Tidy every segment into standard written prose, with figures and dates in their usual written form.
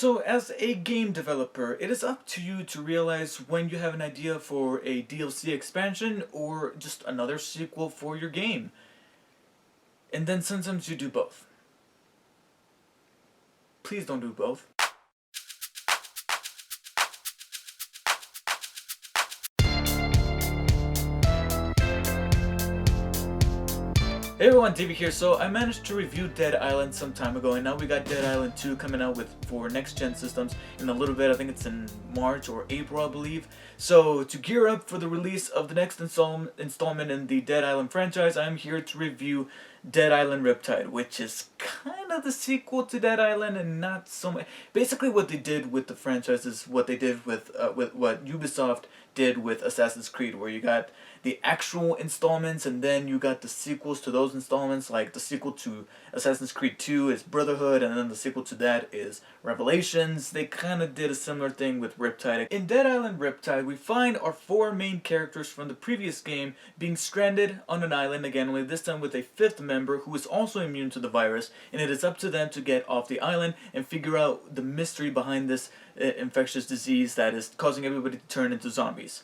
So as a game developer, it is up to you to realize when you have an idea for a DLC expansion or just another sequel for your game. And then sometimes you do both. Please don't do both. Hey everyone, David here. So I managed to review Dead Island some time ago, and now we got Dead Island 2 coming out for next gen systems in a little bit. I think it's in March or April, I believe. So to gear up for the release of the next installment in the Dead Island franchise, I'm here to review Dead Island Riptide, which is kind of the sequel to Dead Island and not so much. Basically what they did with the franchise is what they did with what Ubisoft did with Assassin's Creed, where you got the actual installments and then you got the sequels to those installments. Like the sequel to Assassin's Creed 2 is Brotherhood, and then the sequel to that is Revelations. They kind of did a similar thing with Riptide. In Dead Island Riptide, we find our four main characters from the previous game being stranded on an island again, only this time with a fifth member who is also immune to the virus, and it is up to them to get off the island and figure out the mystery behind this infectious disease that is causing everybody to turn into zombies.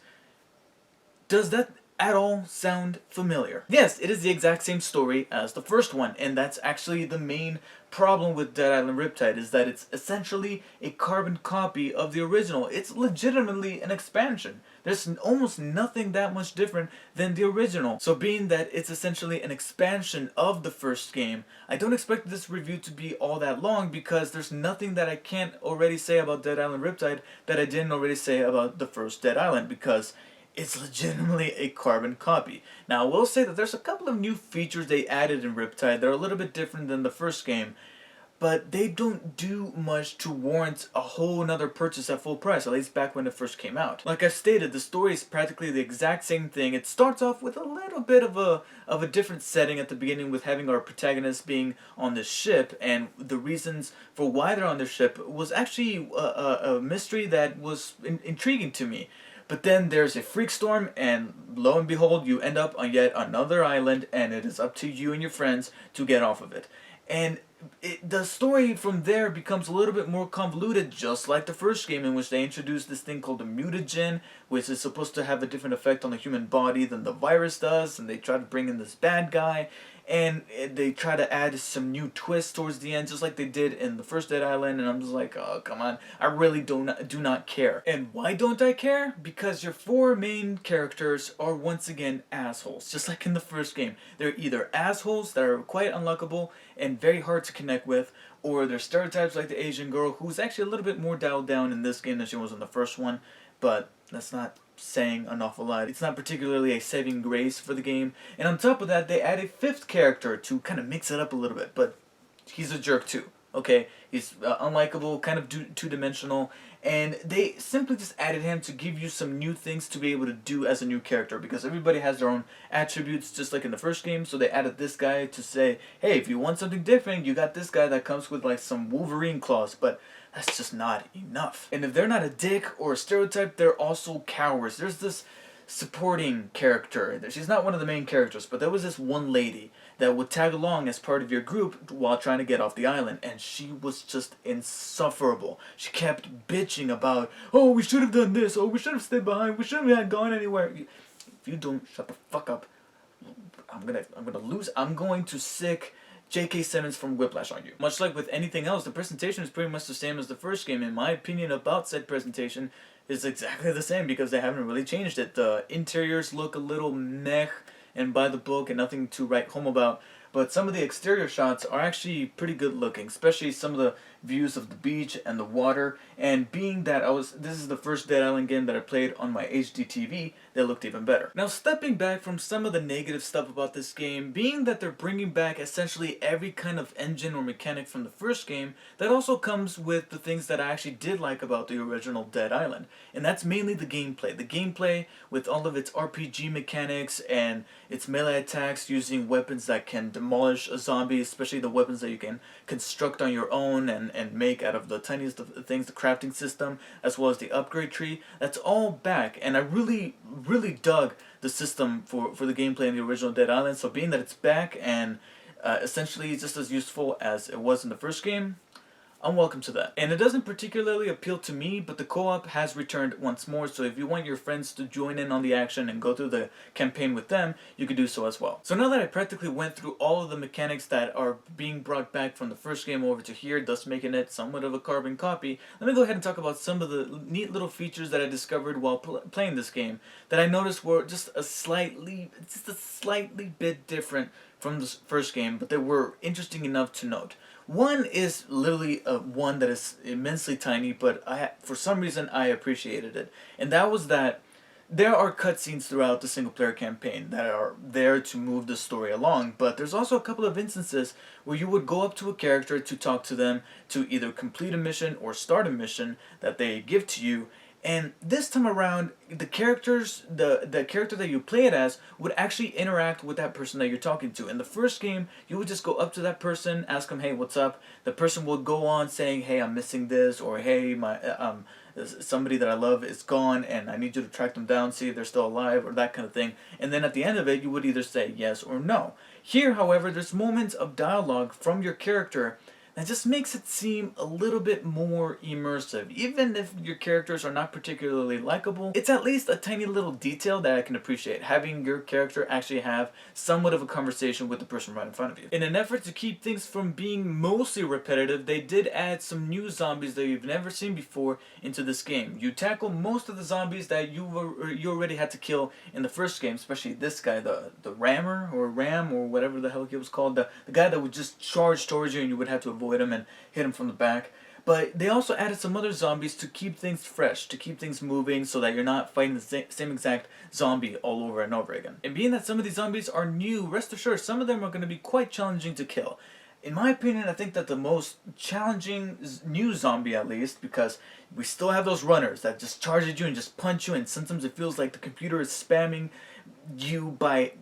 Does that at all sound familiar? Yes, it is the exact same story as the first one, and that's actually the main problem with Dead Island Riptide, is that it's essentially a carbon copy of the original. It's legitimately an expansion. There's almost nothing that much different than the original. So being that it's essentially an expansion of the first game, I don't expect this review to be all that long, because there's nothing that I can't already say about Dead Island Riptide that I didn't already say about the first Dead Island, because it's legitimately a carbon copy. Now, I will say that there's a couple of new features they added in Riptide that are a little bit different than the first game, but they don't do much to warrant a whole nother purchase at full price, at least back when it first came out. Like I've stated, the story is practically the exact same thing. It starts off with a little bit of a different setting at the beginning, with having our protagonist being on this ship, and the reasons for why they're on the ship was actually a mystery that was intriguing to me. But then there's a freak storm, and lo and behold, you end up on yet another island, and it is up to you and your friends to get off of it. And the story from there becomes a little bit more convoluted, just like the first game, in which they introduced this thing called the mutagen, which is supposed to have a different effect on the human body than the virus does, and they try to bring in this bad guy, and they try to add some new twists towards the end, just like they did in the first Dead Island, and I'm just like, oh, come on, I really do not care. And why don't I care? Because your four main characters are once again assholes, just like in the first game. They're either assholes that are quite unlockable and very hard to connect with, or they're stereotypes like the Asian girl, who's actually a little bit more dialed down in this game than she was in the first one, but that's not saying an awful lot. It's not particularly a saving grace for the game. And on top of that, they add a fifth character to kind of mix it up a little bit, but he's a jerk too. Okay, he's unlikable, kind of two-dimensional, and they simply just added him to give you some new things to be able to do as a new character, because everybody has their own attributes, just like in the first game. So they added this guy to say, hey, if you want something different, you got this guy that comes with like some Wolverine claws, but that's just not enough. And if they're not a dick or a stereotype, they're also cowards. There's this supporting character. She's not one of the main characters, but there was this one lady that would tag along as part of your group while trying to get off the island, and she was just insufferable. She kept bitching about, oh, we should have done this, oh, we should have stayed behind, we shouldn't have gone anywhere. If you don't shut the fuck up, I'm going to sick J.K. Simmons from Whiplash on you. Much like with anything else, the presentation is pretty much the same as the first game. In my opinion about said presentation is exactly the same, because they haven't really changed it. The interiors look a little meh and by the book and nothing to write home about, but some of the exterior shots are actually pretty good looking, especially some of the views of the beach and the water. And being that this is the first Dead Island game that I played on my HD TV, they looked even better. Now, stepping back from some of the negative stuff about this game, being that they're bringing back essentially every kind of engine or mechanic from the first game, that also comes with the things that I actually did like about the original Dead Island. And that's mainly the gameplay. The gameplay with all of its RPG mechanics and its melee attacks using weapons that can demolish a zombie, especially the weapons that you can construct on your own and make out of the tiniest of things, the crafting system, as well as the upgrade tree. That's all back, and I really dug the system for the gameplay in the original Dead Island. So being that it's back and essentially just as useful as it was in the first game, I'm welcome to that. And it doesn't particularly appeal to me, but the co-op has returned once more, so if you want your friends to join in on the action and go through the campaign with them, you can do so as well. So now that I practically went through all of the mechanics that are being brought back from the first game over to here, thus making it somewhat of a carbon copy, let me go ahead and talk about some of the neat little features that I discovered while playing this game that I noticed were just a slightly bit different from the first game, but they were interesting enough to note. One is literally one that is immensely tiny, but for some reason I appreciated it, and that was that there are cutscenes throughout the single player campaign that are there to move the story along, but there's also a couple of instances where you would go up to a character to talk to them to either complete a mission or start a mission that they give to you. And this time around, the character that you play it as would actually interact with that person that you're talking to. In the first game, you would just go up to that person, ask them, "Hey, what's up?" The person would go on saying, "Hey, I'm missing this," or "Hey, my somebody that I love is gone, and I need you to track them down, see if they're still alive," or that kind of thing. And then at the end of it, you would either say yes or no. Here, however, there's moments of dialogue from your character that just makes it seem a little bit more immersive. Even if your characters are not particularly likable, it's at least a tiny little detail that I can appreciate, having your character actually have somewhat of a conversation with the person right in front of you. In an effort to keep things from being mostly repetitive, they did add some new zombies that you've never seen before into this game. You tackle most of the zombies that you already had to kill in the first game, especially this guy, the rammer, or ram, or whatever the hell he was called, the guy that would just charge towards you and you would have to avoid him and hit him from the back. But they also added some other zombies to keep things fresh, to keep things moving, so that you're not fighting the same exact zombie all over and over again. And being that some of these zombies are new, rest assured some of them are going to be quite challenging to kill. In my opinion, I think that the most challenging new zombie, at least, because we still have those runners that just charge at you and just punch you, and sometimes it feels like the computer is spamming you by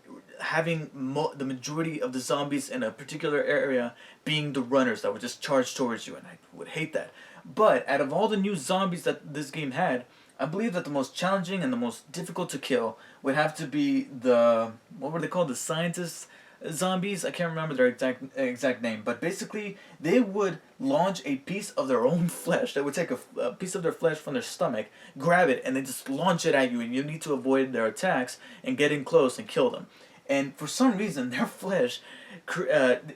having the majority of the zombies in a particular area being the runners that would just charge towards you, and I would hate that. But out of all the new zombies that this game had, I believe that the most challenging and the most difficult to kill would have to be the, what were they called, the scientists zombies? I can't remember their exact name, but basically they would launch a piece of their own flesh. They would take a piece of their flesh from their stomach, grab it, and then just launch it at you, and you need to avoid their attacks and get in close and kill them. And for some reason, their flesh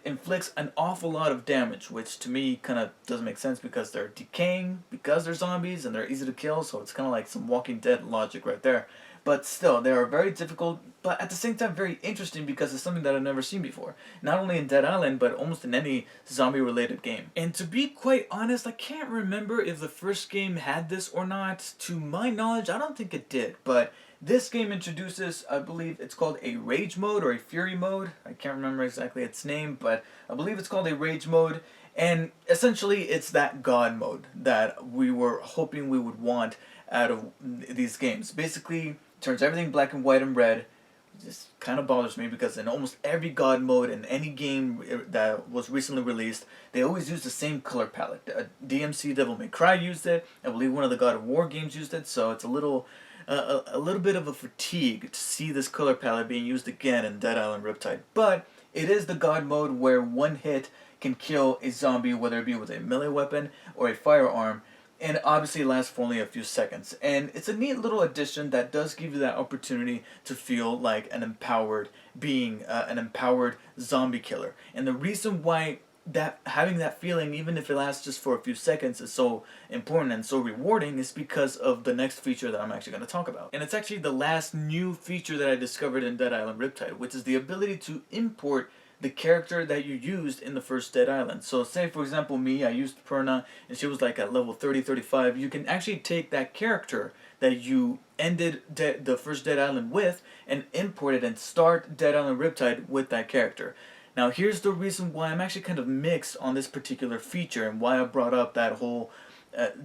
inflicts an awful lot of damage, which to me kind of doesn't make sense because they're decaying, because they're zombies, and they're easy to kill, so it's kind of like some Walking Dead logic right there. But still, they are very difficult, but at the same time very interesting because it's something that I've never seen before. Not only in Dead Island, but almost in any zombie-related game. And to be quite honest, I can't remember if the first game had this or not. To my knowledge, I don't think it did, but this game introduces, I believe it's called a Rage mode or a Fury mode. I can't remember exactly its name, but I believe it's called a Rage mode. And essentially, it's that God mode that we were hoping we would want out of these games. Basically, turns everything black and white and red. It just kind of bothers me because in almost every God mode in any game that was recently released, they always use the same color palette. DMC Devil May Cry used it. I believe one of the God of War games used it, so it's a little bit of a fatigue to see this color palette being used again in Dead Island Riptide. But it is the God mode where one hit can kill a zombie, whether it be with a melee weapon or a firearm, and obviously it lasts for only a few seconds. And it's a neat little addition that does give you that opportunity to feel like an empowered being, an empowered zombie killer. And the reason why that having that feeling, even if it lasts just for a few seconds, is so important and so rewarding is because of the next feature that I'm actually going to talk about. And it's actually the last new feature that I discovered in Dead Island Riptide, which is the ability to import the character that you used in the first Dead Island. So say for example me, I used Perna and she was like at level 30-35. You can actually take that character that you ended the first Dead Island with and import it and start Dead Island Riptide with that character. Now here's the reason why I'm actually kind of mixed on this particular feature and why I brought up that whole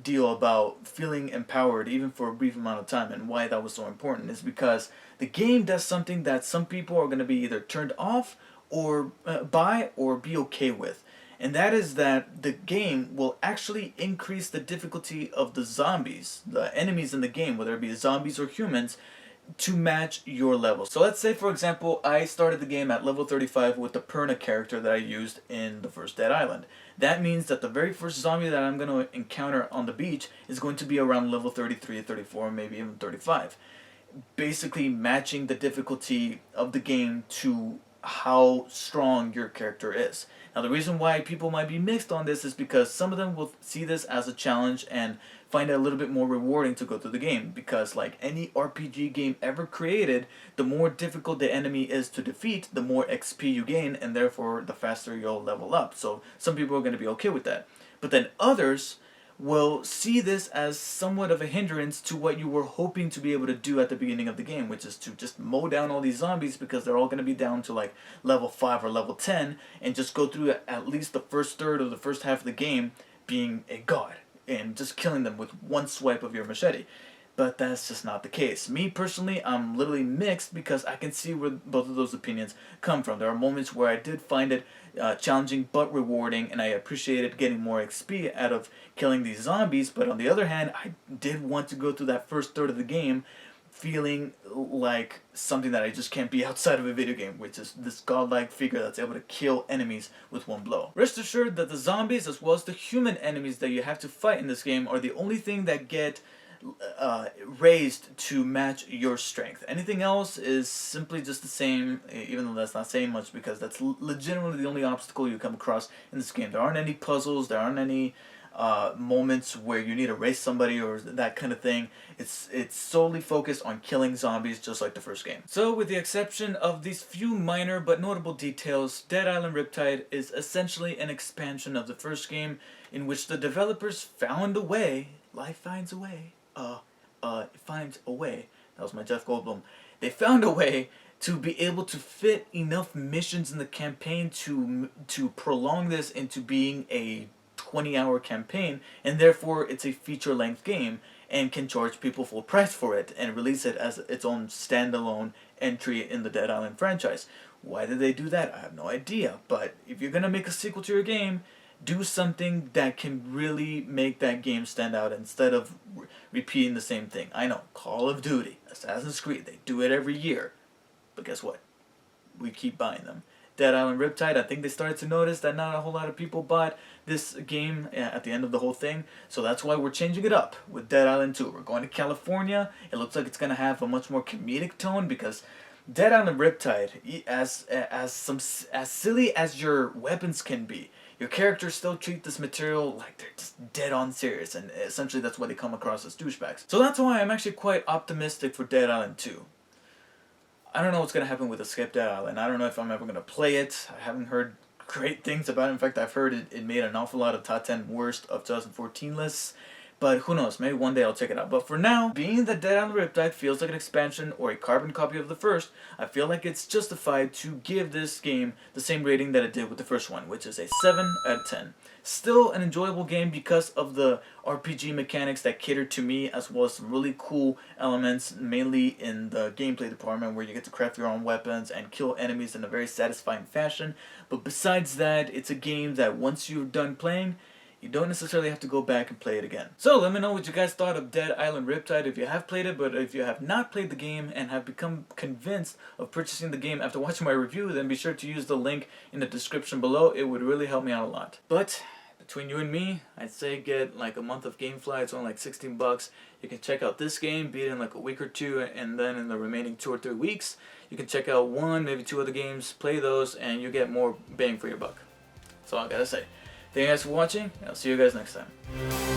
deal about feeling empowered even for a brief amount of time, and why that was so important is because the game does something that some people are going to be either turned off or by or be okay with. And that is that the game will actually increase the difficulty of the zombies, the enemies in the game, whether it be zombies or humans, to match your level. So let's say, for example, I started the game at level 35 with the Perna character that I used in the first Dead Island. That means that the very first zombie that I'm going to encounter on the beach is going to be around level 33, 34, maybe even 35. Basically matching the difficulty of the game to how strong your character is. Now, the reason why people might be mixed on this is because some of them will see this as a challenge and find it a little bit more rewarding to go through the game, because like any RPG game ever created, the more difficult the enemy is to defeat, the more XP you gain, and therefore the faster you'll level up. So some people are going to be okay with that. But then others will see this as somewhat of a hindrance to what you were hoping to be able to do at the beginning of the game, which is to just mow down all these zombies, because they're all going to be down to like level 5 or level 10, and just go through at least the first third of the first half of the game being a god and just killing them with one swipe of your machete. But that's just not the case. Me personally, I'm literally mixed, because I can see where both of those opinions come from. There are moments where I did find it challenging but rewarding, and I appreciated getting more XP out of killing these zombies. But on the other hand, I did want to go through that first third of the game feeling like something that I just can't be outside of a video game, which is this godlike figure that's able to kill enemies with one blow. Rest assured that the zombies, as well as the human enemies that you have to fight in this game, are the only thing that get raised to match your strength. Anything else is simply just the same, even though that's not saying much, because that's legitimately the only obstacle you come across in this game. There aren't any puzzles, there aren't any moments where you need to race somebody or that kind of thing. It's solely focused on killing zombies, just like the first game. So with the exception of these few minor but notable details, Dead Island Riptide is essentially an expansion of the first game, in which the developers found a way, life finds a way, it finds a way, that was my Jeff Goldblum, they found a way to be able to fit enough missions in the campaign to prolong this into being a 20-hour campaign, and therefore it's a feature-length game and can charge people full price for it and release it as its own standalone entry in the Dead Island franchise. Why did they do that? I have no idea, but if you're gonna make a sequel to your game, do something that can really make that game stand out instead of repeating the same thing. I know, Call of Duty, Assassin's Creed, they do it every year, but guess what? We keep buying them. Dead Island Riptide, I think they started to notice that not a whole lot of people bought this game at the end of the whole thing, so that's why we're changing it up with Dead Island 2. We're going to California. It looks like it's going to have a much more comedic tone, because Dead Island Riptide, as silly as your weapons can be, your characters still treat this material like they're just dead on serious, and essentially that's why they come across as douchebags. So that's why I'm actually quite optimistic for Dead Island 2. I don't know what's going to happen with Escape Dead Island. I don't know if I'm ever going to play it. I haven't heard great things about it. In fact, I've heard it made an awful lot of top 10 worst of 2014 lists. But who knows, maybe one day I'll check it out. But for now, being that Dead Island Riptide feels like an expansion or a carbon copy of the first, I feel like it's justified to give this game the same rating that it did with the first one, which is a 7 out of 10. Still an enjoyable game because of the RPG mechanics that cater to me, as well as some really cool elements, mainly in the gameplay department, where you get to craft your own weapons and kill enemies in a very satisfying fashion. But besides that, it's a game that once you're done playing, you don't necessarily have to go back and play it again. So let me know what you guys thought of Dead Island Riptide if you have played it, but if you have not played the game and have become convinced of purchasing the game after watching my review, then be sure to use the link in the description below. It would really help me out a lot. But between you and me, I'd say get like a month of GameFly. It's only like 16 bucks. You can check out this game, beat it in like a week or two, and then in the remaining 2 or 3 weeks, you can check out 1, maybe 2 other games, play those, and you get more bang for your buck. That's all I gotta say. Thank you guys for watching, and I'll see you guys next time.